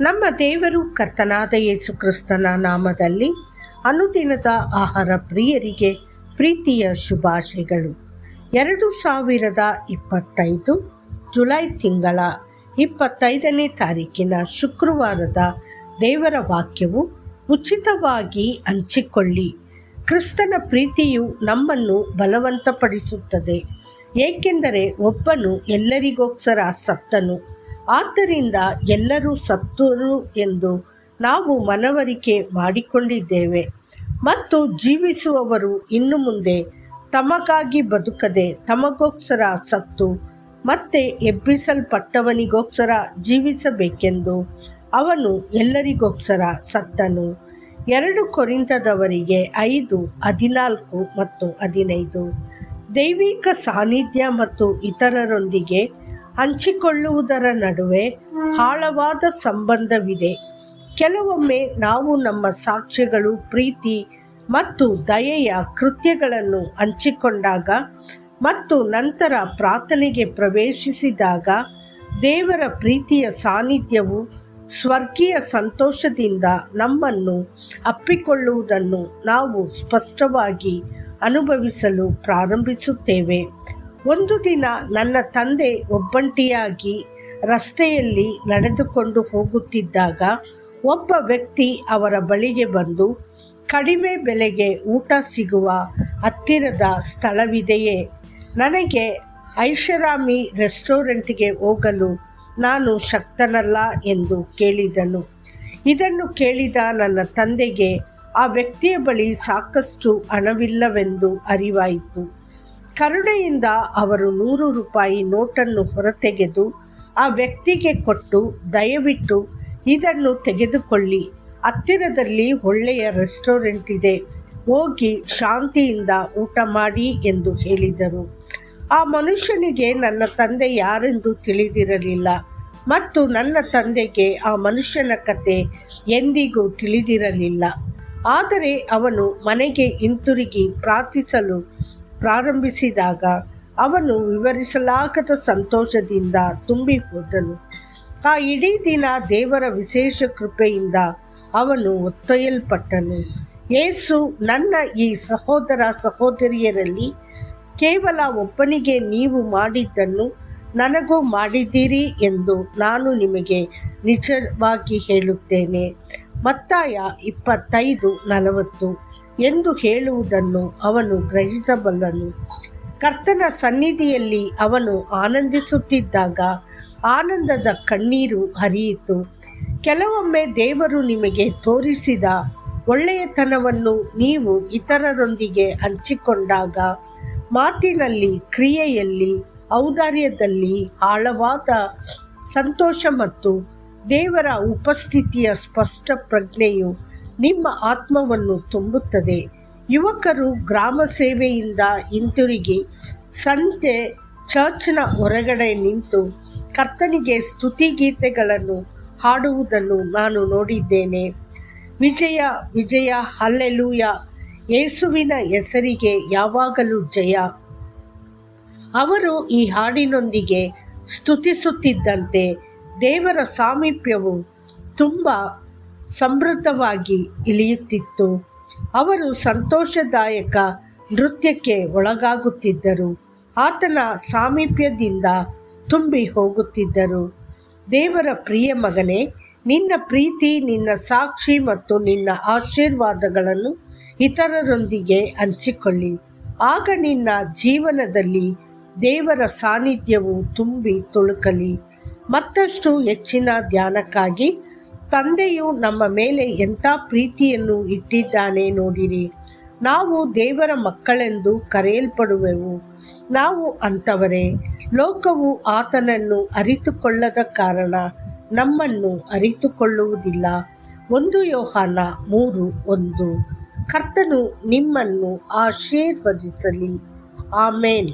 ನಮ್ಮ ದೇವರು ಕರ್ತನಾದ ಯೇಸು ಕ್ರಿಸ್ತನ ನಾಮದಲ್ಲಿ ಅನುದಿನದ ಆಹಾರ ಪ್ರಿಯರಿಗೆ ಪ್ರೀತಿಯ ಶುಭಾಶಯಗಳು. 2025 ಜುಲೈ ತಿಂಗಳ 25ನೇ ತಾರೀಕಿನ ಶುಕ್ರವಾರದ ದೇವರ ವಾಕ್ಯವು ಉಚಿತವಾಗಿ ಹಂಚಿಕೊಳ್ಳಿ. ಕ್ರಿಸ್ತನ ಪ್ರೀತಿಯು ನಮ್ಮನ್ನು ಬಲವಂತಪಡಿಸುತ್ತದೆ, ಏಕೆಂದರೆ ಒಬ್ಬನು ಎಲ್ಲರಿಗೋಸ್ಕರ ಸತ್ತನು, ಆದ್ದರಿಂದ ಎಲ್ಲರೂ ಸತ್ತರು ಎಂದು ನಾವು ಮನವರಿಕೆ ಮಾಡಿಕೊಂಡಿದ್ದೇವೆ. ಮತ್ತು ಜೀವಿಸುವವರು ಇನ್ನು ಮುಂದೆ ತಮಗಾಗಿ ಬದುಕದೆ ತಮಗೋಸ್ಕರ ಸತ್ತು ಮತ್ತೆ ಎಬ್ಬಿಸಲ್ಪಟ್ಟವನಿಗೋಸ್ಕರ ಜೀವಿಸಬೇಕೆಂದು ಅವನು ಎಲ್ಲರಿಗೋಸ್ಕರ ಸತ್ತನು. 2 ಕೊರಿಂಥದವರಿಗೆ 5:14 ಮತ್ತು 15. ದೈವಿಕ ಸಾನ್ನಿಧ್ಯ ಮತ್ತು ಇತರರೊಂದಿಗೆ ಹಂಚಿಕೊಳ್ಳುವುದರ ನಡುವೆ ಆಳವಾದ ಸಂಬಂಧವಿದೆ. ಕೆಲವೊಮ್ಮೆ ನಾವು ನಮ್ಮ ಸಾಕ್ಷ್ಯಗಳು, ಪ್ರೀತಿ ಮತ್ತು ದಯೆಯ ಕೃತ್ಯಗಳನ್ನು ಹಂಚಿಕೊಂಡಾಗ ಮತ್ತು ನಂತರ ಪ್ರಾರ್ಥನೆಗೆ ಪ್ರವೇಶಿಸಿದಾಗ ದೇವರ ಪ್ರೀತಿಯ ಸಾನ್ನಿಧ್ಯವು ಸ್ವರ್ಗೀಯ ಸಂತೋಷದಿಂದ ನಮ್ಮನ್ನು ಅಪ್ಪಿಕೊಳ್ಳುವುದನ್ನು ನಾವು ಸ್ಪಷ್ಟವಾಗಿ ಅನುಭವಿಸಲು ಪ್ರಾರಂಭಿಸುತ್ತೇವೆ. ಒಂದು ದಿನ ನನ್ನ ತಂದೆ ಒಬ್ಬಂಟಿಯಾಗಿ ರಸ್ತೆಯಲ್ಲಿ ನಡೆದುಕೊಂಡು ಹೋಗುತ್ತಿದ್ದಾಗ ಒಬ್ಬ ವ್ಯಕ್ತಿ ಅವರ ಬಳಿಗೆ ಬಂದು, ಕಡಿಮೆ ಬೆಲೆಗೆ ಊಟ ಸಿಗುವ ಹತ್ತಿರದ ಸ್ಥಳವಿದೆಯೇ? ನನಗೆ ಐಷಾರಾಮಿ ರೆಸ್ಟೋರೆಂಟ್ಗೆ ಹೋಗಲು ನಾನು ಶಕ್ತನಲ್ಲ ಎಂದು ಕೇಳಿದನು. ಇದನ್ನು ಕೇಳಿದ ನನ್ನ ತಂದೆಗೆ ಆ ವ್ಯಕ್ತಿಯ ಬಳಿ ಸಾಕಷ್ಟು ಹಣವಿಲ್ಲವೆಂದು ಅರಿವಾಯಿತು. ಕರುಣೆಯಿಂದ ಅವರು 100 ರೂಪಾಯಿ ನೋಟನ್ನು ಹೊರತೆಗೆದು ಆ ವ್ಯಕ್ತಿಗೆ ಕೊಟ್ಟು, ದಯವಿಟ್ಟು ಇದನ್ನು ತೆಗೆದುಕೊಳ್ಳಿ, ಹತ್ತಿರದಲ್ಲಿ ಒಳ್ಳೆಯ ರೆಸ್ಟೋರೆಂಟ್ ಇದೆ, ಹೋಗಿ ಶಾಂತಿಯಿಂದ ಊಟ ಮಾಡಿ ಎಂದು ಹೇಳಿದರು. ಆ ಮನುಷ್ಯನಿಗೆ ನನ್ನ ತಂದೆ ಯಾರೆಂದು ತಿಳಿದಿರಲಿಲ್ಲ ಮತ್ತು ನನ್ನ ತಂದೆಗೆ ಆ ಮನುಷ್ಯನ ಕತೆ ಎಂದಿಗೂ ತಿಳಿದಿರಲಿಲ್ಲ. ಆದರೆ ಅವನು ಮನೆಗೆ ಹಿಂತಿರುಗಿ ಪ್ರಾರ್ಥಿಸಲು ಪ್ರಾರಂಭಿಸಿದಾಗ ಅವನು ವಿವರಿಸಲಾಗದ ಸಂತೋಷದಿಂದ ತುಂಬಿ ಹೋದನು. ಆ ಇಡೀ ದಿನ ದೇವರ ವಿಶೇಷ ಕೃಪೆಯಿಂದ ಅವನು ಒತ್ತೊಯ್ಯಲ್ಪಟ್ಟನು. ಯೇಸು, ನನ್ನ ಈ ಸಹೋದರ ಸಹೋದರಿಯರಲ್ಲಿ ಕೇವಲ ಒಬ್ಬನಿಗೆ ನೀವು ಮಾಡಿದ್ದನ್ನು ನನಗೂ ಮಾಡಿದ್ದೀರಿ ಎಂದು ನಾನು ನಿಮಗೆ ನಿಜವಾಗಿ ಹೇಳುತ್ತೇನೆ, ಮತ್ತಾಯ 25:40 ಎಂದು ಹೇಳುವುದನ್ನು ಅವನು ಗ್ರಹಿಸಬಲ್ಲನು. ಕರ್ತನ ಸನ್ನಿಧಿಯಲ್ಲಿ ಅವನು ಆನಂದಿಸುತ್ತಿದ್ದಾಗ ಆನಂದದ ಕಣ್ಣೀರು ಹರಿಯಿತು. ಕೆಲವೊಮ್ಮೆ ದೇವರು ನಿಮಗೆ ತೋರಿಸಿದ ಒಳ್ಳೆಯತನವನ್ನು ನೀವು ಇತರರೊಂದಿಗೆ ಹಂಚಿಕೊಂಡಾಗ ಮಾತಿನಲ್ಲಿ, ಕ್ರಿಯೆಯಲ್ಲಿ, ಔದಾರ್ಯದಲ್ಲಿ ಆಳವಾದ ಸಂತೋಷ ಮತ್ತು ದೇವರ ಉಪಸ್ಥಿತಿಯ ಸ್ಪಷ್ಟ ಪ್ರಜ್ಞೆಯು ನಿಮ್ಮ ಆತ್ಮವನ್ನು ತುಂಬುತ್ತದೆ. ಯುವಕರು ಗ್ರಾಮ ಸೇವೆಯಿಂದ ಹಿಂತಿರುಗಿ ಸಂಜೆ ಚರ್ಚ್ನ ಹೊರಗಡೆ ನಿಂತು ಕರ್ತನಿಗೆ ಸ್ತುತಿಗೀತೆಗಳನ್ನು ಹಾಡುವುದನ್ನು ನಾನು ನೋಡಿದ್ದೇನೆ. ವಿಜಯ ವಿಜಯ, ಹಲ್ಲೆಲೂಯ, ಯೇಸುವಿನ ಹೆಸರಿಗೆ ಯಾವಾಗಲೂ ಜಯ. ಅವರು ಈ ಹಾಡಿನೊಂದಿಗೆ ಸ್ತುತಿಸುತ್ತಿದ್ದಂತೆ ದೇವರ ಸಾಮೀಪ್ಯವು ತುಂಬ ಸಮೃದ್ಧವಾಗಿ ಇಳಿಯುತ್ತಿತ್ತು. ಅವರು ಸಂತೋಷದಾಯಕ ನೃತ್ಯಕ್ಕೆ ಒಳಗಾಗುತ್ತಿದ್ದರು, ಆತನ ಸಾಮೀಪ್ಯದಿಂದ ತುಂಬಿ ಹೋಗುತ್ತಿದ್ದರು. ದೇವರ ಪ್ರಿಯ ಮಗನೇ, ನಿನ್ನ ಪ್ರೀತಿ, ನಿನ್ನ ಸಾಕ್ಷಿ ಮತ್ತು ನಿನ್ನ ಆಶೀರ್ವಾದಗಳನ್ನು ಇತರರೊಂದಿಗೆ ಹಂಚಿಕೊಳ್ಳಿ. ಆಗ ನಿನ್ನ ಜೀವನದಲ್ಲಿ ದೇವರ ಸಾನ್ನಿಧ್ಯವು ತುಂಬಿ ತುಳುಕಲಿ. ಮತ್ತಷ್ಟು ಹೆಚ್ಚಿನ ಧ್ಯಾನಕ್ಕಾಗಿ ತಂದೆಯು ನಮ್ಮ ಮೇಲೆ ಎಂಥ ಪ್ರೀತಿಯನ್ನು ಇಟ್ಟಿದ್ದಾನೆ ನೋಡಿರಿ, ನಾವು ದೇವರ ಮಕ್ಕಳೆಂದು ಕರೆಯಲ್ಪಡುವೆವು. ನಾವು ಅಂಥವರೇ. ಲೋಕವು ಆತನನ್ನು ಅರಿತುಕೊಳ್ಳದ ಕಾರಣ ನಮ್ಮನ್ನು ಅರಿತುಕೊಳ್ಳುವುದಿಲ್ಲ. 1 ಯೋಹಾನ 3:1. ಕರ್ತನು ನಿಮ್ಮನ್ನು ಆಶೀರ್ವದಿಸಲಿ. ಆಮೇನ್.